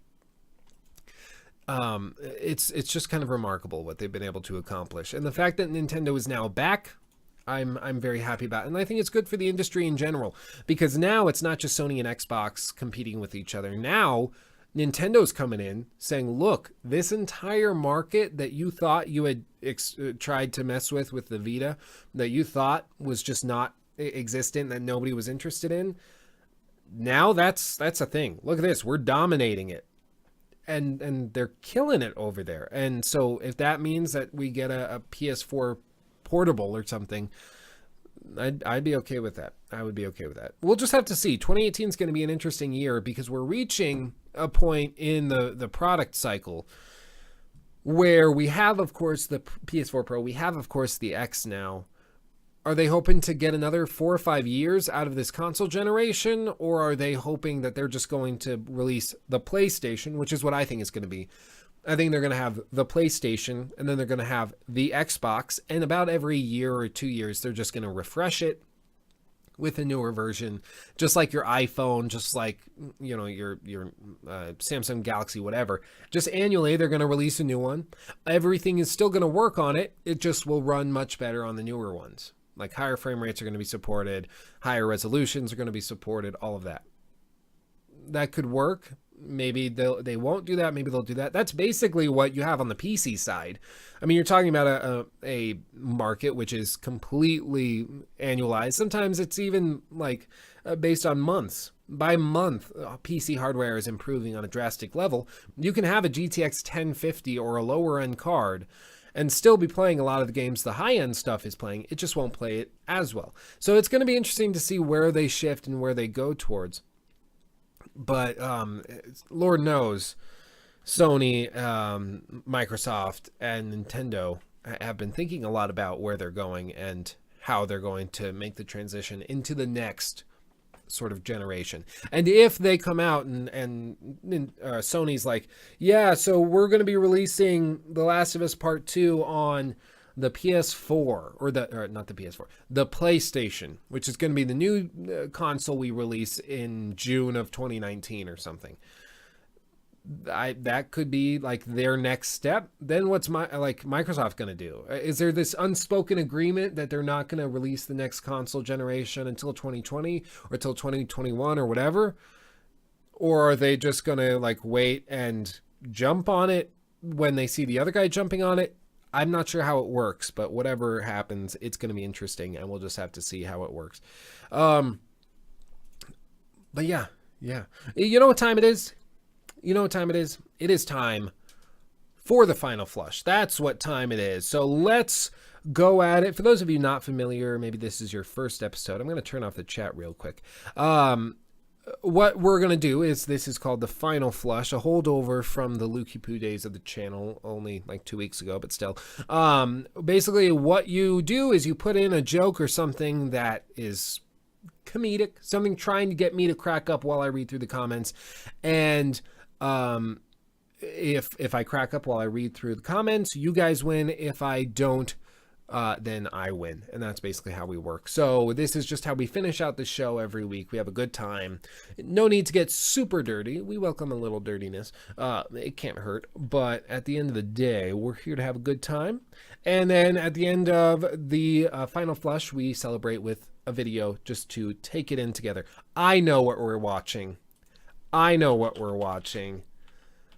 it's just kind of remarkable what they've been able to accomplish. And the fact that Nintendo is now back, I'm very happy about. And I think it's good for the industry in general, because now it's not just Sony and Xbox competing with each other. Now Nintendo's coming in saying, look, this entire market that you thought you had tried to mess with the Vita, that you thought was just not existent, that nobody was interested in, now that's a thing. Look at this. We're dominating it. And they're killing it over there. And so if that means that we get a PS4 portable or something, I'd be okay with that. I would be okay with that. We'll just have to see. 2018 is going to be an interesting year because we're reaching a point in the product cycle where we have, of course, the PS4 Pro. We have, of course, the X now. Are they hoping to get another 4 or 5 years out of this console generation? Or are they hoping that they're just going to release the PlayStation, which is what I think it's going to be. I think they're going to have the PlayStation, and then they're going to have the Xbox, and about every year or 2 years, they're just going to refresh it with a newer version, just like your iPhone, just like, you know, your Samsung Galaxy, whatever. Just annually, they're going to release a new one. Everything is still going to work on it. It just will run much better on the newer ones. Like higher frame rates are going to be supported, higher resolutions are going to be supported, all of that. That could work. Maybe they won't do that. Maybe they'll do that. That's basically what you have on the PC side. I mean, you're talking about a market which is completely annualized. Sometimes it's even like based on months. By month, PC hardware is improving on a drastic level. You can have a GTX 1050 or a lower end card and still be playing a lot of the games the high-end stuff is playing. It just won't play it as well. So it's going to be interesting to see where they shift and where they go towards. But Lord knows, Sony, Microsoft, and Nintendo have been thinking a lot about where they're going and how they're going to make the transition into the next sort of generation. And if they come out and Sony's like, yeah, so we're going to be releasing The Last of Us Part 2 on the PS4, or not the PS4, the PlayStation, which is going to be the new console we release in June of 2019 or something. That could be like their next step. Then what's Microsoft going to do? Is there this unspoken agreement that they're not going to release the next console generation until 2020 or until 2021 or whatever? Or are they just going to like wait and jump on it when they see the other guy jumping on it? I'm not sure how it works, but whatever happens, it's going to be interesting, and we'll just have to see how it works. But yeah. You know what time it is? It is time for the final flush. That's what time it is. So let's go at it. For those of you not familiar, maybe this is your first episode. I'm going to turn off the chat real quick. What we're going to do is, this is called the final flush, a holdover from the Lukey Poo days of the channel, only like 2 weeks ago, but still. Basically, what you do is you put in a joke or something that is comedic, something trying to get me to crack up while I read through the comments. And if I crack up while I read through the comments, you guys win. If I don't, then I win. And that's basically how we work. So this is just how we finish out the show every week. We have a good time. No need to get super dirty. We welcome a little dirtiness. It can't hurt. But at the end of the day, we're here to have a good time. And then at the end of the final flush, we celebrate with a video just to take it in together. I know what we're watching.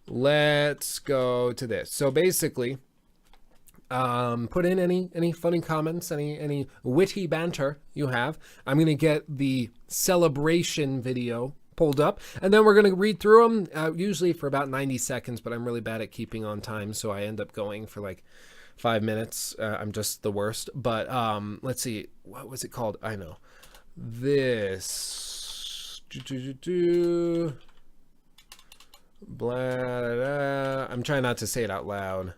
Let's go to this. So basically, put in any funny comments, any witty banter you have. I'm going to get the celebration video pulled up, and then we're going to read through them, usually for about 90 seconds, but I'm really bad at keeping on time, so I end up going for like 5 minutes. I'm just the worst. But let's see. What was it called? I know. This Blah, I'm trying not to say it out loud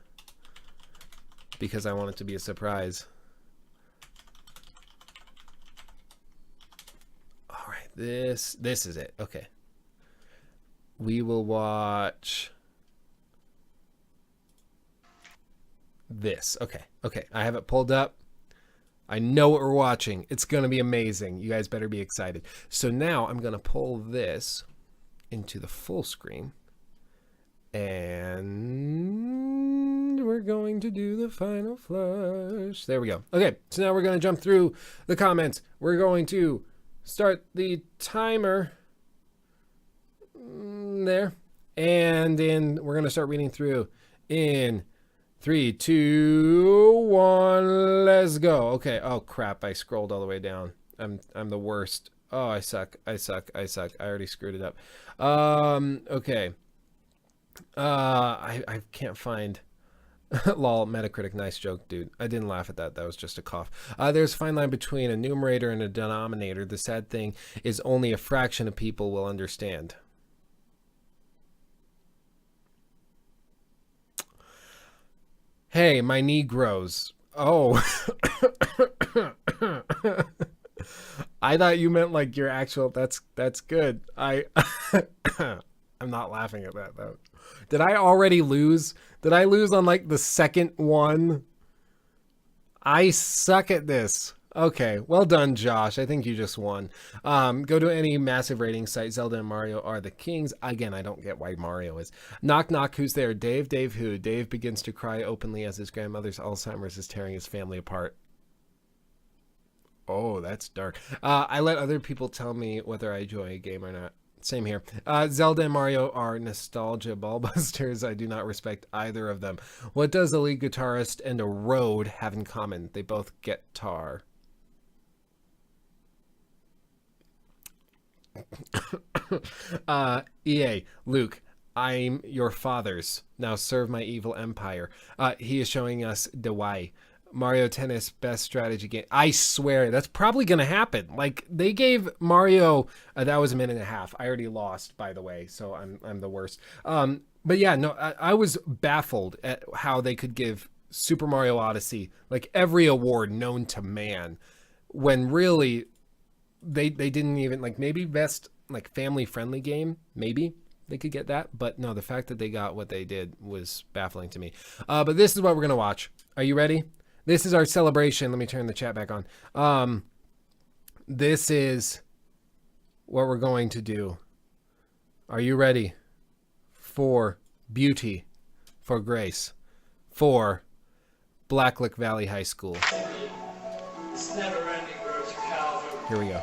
because I want it to be a surprise. All right, this is it. Okay. We will watch this. Okay. I have it pulled up. I know what we're watching. It's going to be amazing. You guys better be excited. So now I'm going to pull this into the full screen. And we're going to do the final flush. There we go. Okay, so now we're going to jump through the comments. We're going to start the timer there. And we're going to start reading through in 3, 2, 1, let's go. Okay. Oh crap, I scrolled all the way down. I'm the worst. Oh, I suck. I already screwed it up. Okay. I can't find lol, Metacritic, nice joke, dude. I didn't laugh at that. That was just a cough. There's a fine line between a numerator and a denominator. The sad thing is only a fraction of people will understand. Hey, my knee grows. Oh. I thought you meant like your actual, that's good. I'm not laughing at that though. Did I already lose? Did I lose on like the second one? I suck at this. Okay, well done, Josh. I think you just won. Go to any massive rating site. Zelda and Mario are the kings. Again, I don't get why Mario is. Knock, knock. Who's there? Dave. Dave who? Dave begins to cry openly as his grandmother's Alzheimer's is tearing his family apart. Oh, that's dark. I let other people tell me whether I enjoy a game or not. Same here. Zelda and Mario are nostalgia ballbusters. I do not respect either of them. What does a lead guitarist and a road have in common? They both get tar. EA, Luke, I'm your father's. Now serve my evil empire. He is showing us the way. Mario Tennis, best strategy game. I swear, that's probably going to happen. Like, they gave Mario, that was a minute and a half. I already lost, by the way, so I'm the worst. But yeah, no, I was baffled at how they could give Super Mario Odyssey, like, every award known to man, when really, they didn't even, like, maybe best, like, family-friendly game, maybe they could get that. But no, the fact that they got what they did was baffling to me. But this is what we're going to watch. Are you ready? This is our celebration. Let me turn the chat back on. This is what we're going to do. Are you ready? For beauty, for grace, for Blacklick Valley High School. This never-ending road to Calvary. Here we go.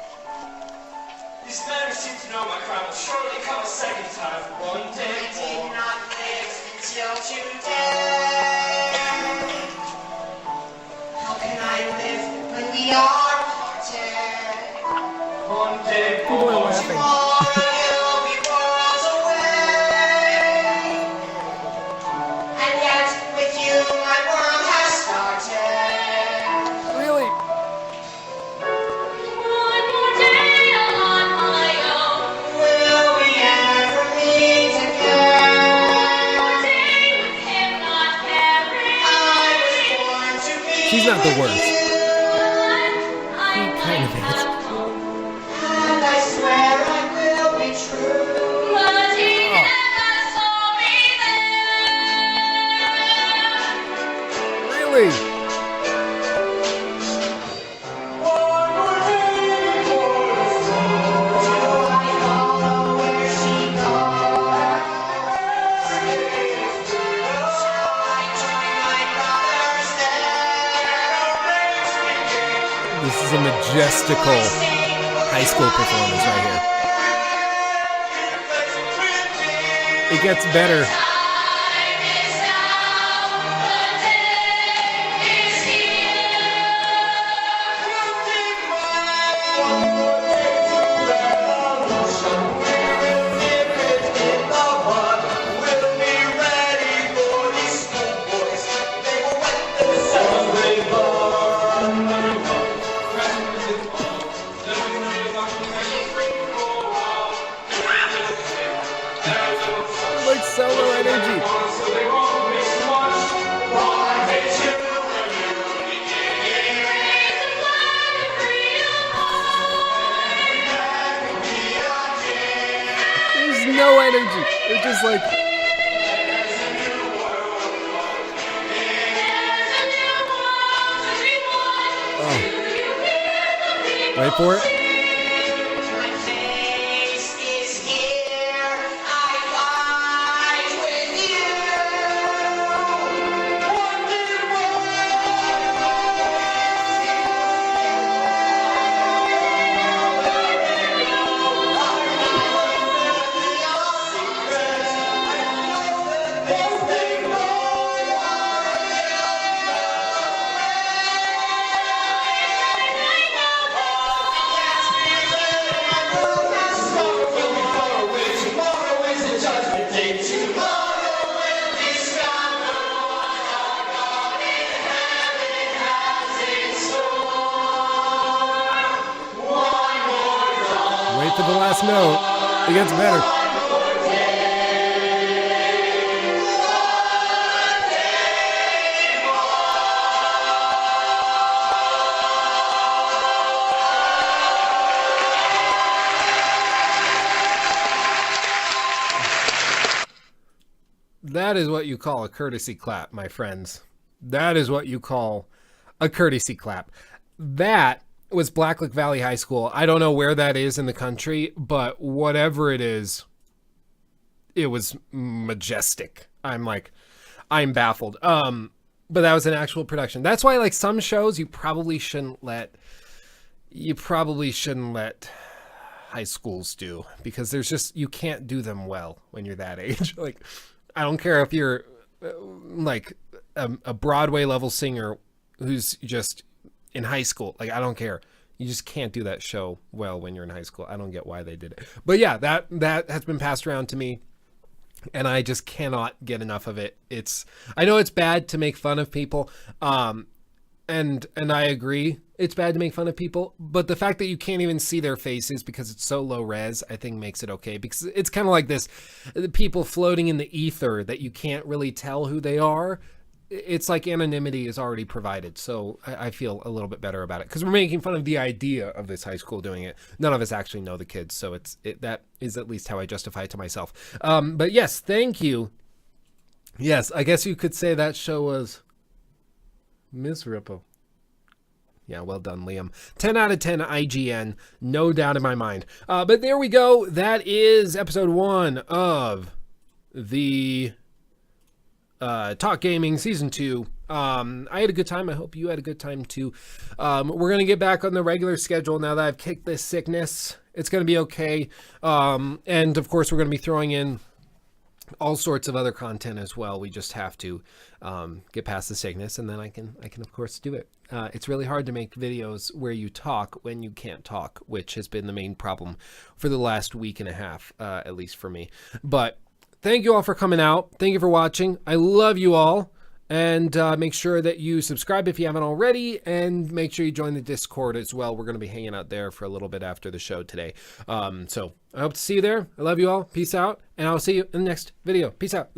These men seem to know my crime will surely come a second time. One day I did not live until today. How can I live when we are parted? One day People are laughing. Tomorrow you'll be worlds away. And yet with you my world has started. Really? One more day on my own. Will we ever meet again? One day with him not caring. I was born to be. She's not the worst. He kind of is. And I swear I will be true. But he never saw me there. Really? One more day for I follow where she goes. I join my brothers there. This is a majestical high school performance right here. It gets better. Time is now, the day is here. so low energy. So they won't miss much. All I get you. There's no energy. They're just like. Oh. Wait for it. My face is here. I fight with you. Tomorrow is the judgment day. Tomorrow will discover what our God in heaven has in store. One more dawn. Wait for the last note. It gets better. That is what you call a courtesy clap, my friends. That is what you call a courtesy clap. That was Blacklick Valley High School. I don't know where that is in the country, but whatever it is, it was majestic. I'm baffled. But that was an actual production. That's why, like, some shows you probably shouldn't let high schools do, because there's just, you can't do them well when you're that age. Like, I don't care if you're like a Broadway level singer who's just in high school. Like, I don't care. You just can't do that show well when you're in high school. I don't get why they did it. But yeah, that has been passed around to me, and I just cannot get enough of it. I know it's bad to make fun of people. And I agree, it's bad to make fun of people, but the fact that you can't even see their faces because it's so low res, I think makes it okay, because it's kind of like this, the people floating in the ether that you can't really tell who they are. It's like anonymity is already provided, so I feel a little bit better about it, because we're making fun of the idea of this high school doing it. None of us actually know the kids, so that is at least how I justify it to myself. But yes, thank you. Yes, I guess you could say that show was miserable. Yeah, well done, Liam. 10 out of 10 IGN, no doubt in my mind. But there we go. That is episode 1 of the Talk Gaming Season 2. I had a good time. I hope you had a good time too. We're going to get back on the regular schedule now that I've kicked this sickness. It's going to be okay. And of course, we're going to be throwing in all sorts of other content as well. We just have to get past the sickness, and then I can of course do it. It's really hard to make videos where you talk when you can't talk, which has been the main problem for the last week and a half, at least for me. But thank you all for coming out. Thank you for watching. I love you all. And make sure that you subscribe if you haven't already, and make sure you join the Discord as well. We're going to be hanging out there for a little bit after the show today. So I hope to see you there. I love you all. Peace out. And I'll see you in the next video. Peace out.